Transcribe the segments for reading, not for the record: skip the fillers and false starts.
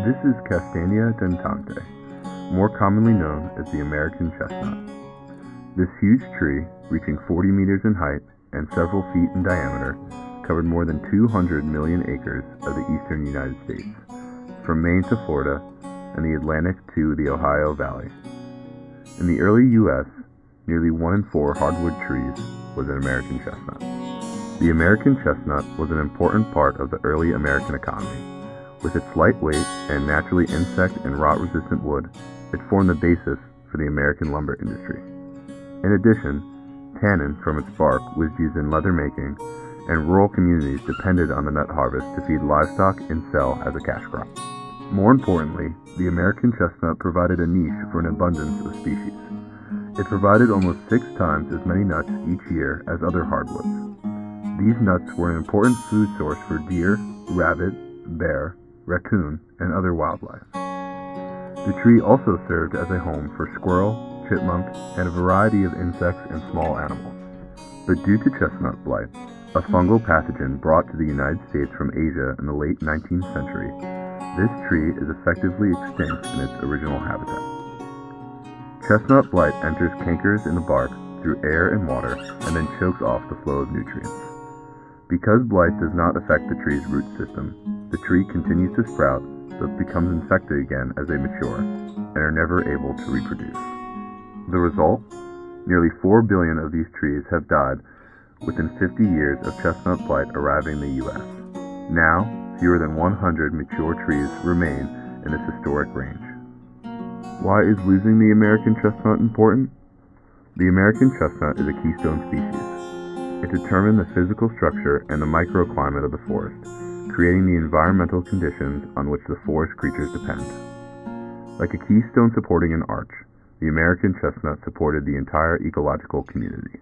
This is Castanea dentante, more commonly known as the American chestnut. This huge tree, reaching 40 meters in height and several feet in diameter, covered more than 200 million acres of the eastern United States, from Maine to Florida and the Atlantic to the Ohio Valley. In the early U.S., nearly 1 in 4 hardwood trees was an American chestnut. The American chestnut was an important part of the early American economy. With its lightweight and naturally insect and rot-resistant wood, it formed the basis for the American lumber industry. In addition, tannin from its bark was used in leather making, and rural communities depended on the nut harvest to feed livestock and sell as a cash crop. More importantly, the American chestnut provided a niche for an abundance of species. It provided almost 6 times as many nuts each year as other hardwoods. These nuts were an important food source for deer, rabbit, bear, raccoon, and other wildlife. The tree also served as a home for squirrel, chipmunk, and a variety of insects and small animals. But due to chestnut blight, a fungal pathogen brought to the United States from Asia in the late 19th century, this tree is effectively extinct in its original habitat. Chestnut blight enters cankers in the bark through air and water and then chokes off the flow of nutrients. Because blight does not affect the tree's root system, the tree continues to sprout but becomes infected again as they mature and are never able to reproduce. The result? Nearly 4 billion of these trees have died within 50 years of chestnut blight arriving in the U.S. Now, fewer than 100 mature trees remain in this historic range. Why is losing the American chestnut important? The American chestnut is a keystone species. It determined the physical structure and the microclimate of the forest, creating the environmental conditions on which the forest creatures depend. Like a keystone supporting an arch, the American chestnut supported the entire ecological community.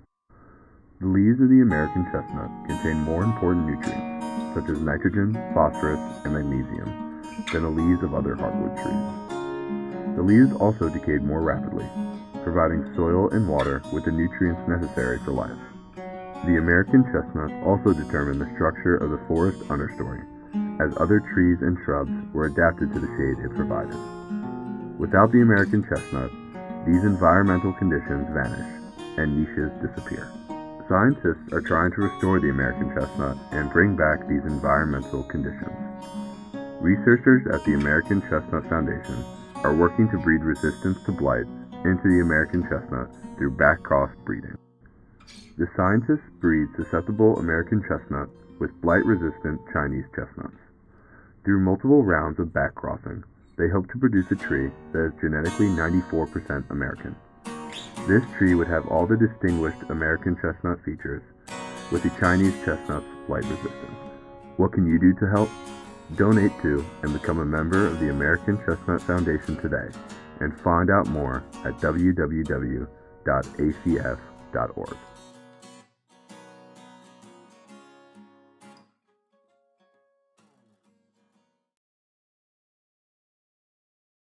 The leaves of the American chestnut contain more important nutrients, such as nitrogen, phosphorus, and magnesium, than the leaves of other hardwood trees. The leaves also decayed more rapidly, providing soil and water with the nutrients necessary for life. The American chestnut also determined the structure of the forest understory, as other trees and shrubs were adapted to the shade it provided. Without the American chestnut, these environmental conditions vanish, and niches disappear. Scientists are trying to restore the American chestnut and bring back these environmental conditions. Researchers at the American Chestnut Foundation are working to breed resistance to blight into the American chestnut through back-cross breeding. The scientists breed susceptible American chestnut with blight-resistant Chinese chestnuts. Through multiple rounds of back-crossing, they hope to produce a tree that is genetically 94% American. This tree would have all the distinguished American chestnut features, with the Chinese chestnut's blight resistance. What can you do to help? Donate to and become a member of the American Chestnut Foundation today, and find out more at www.acf.org.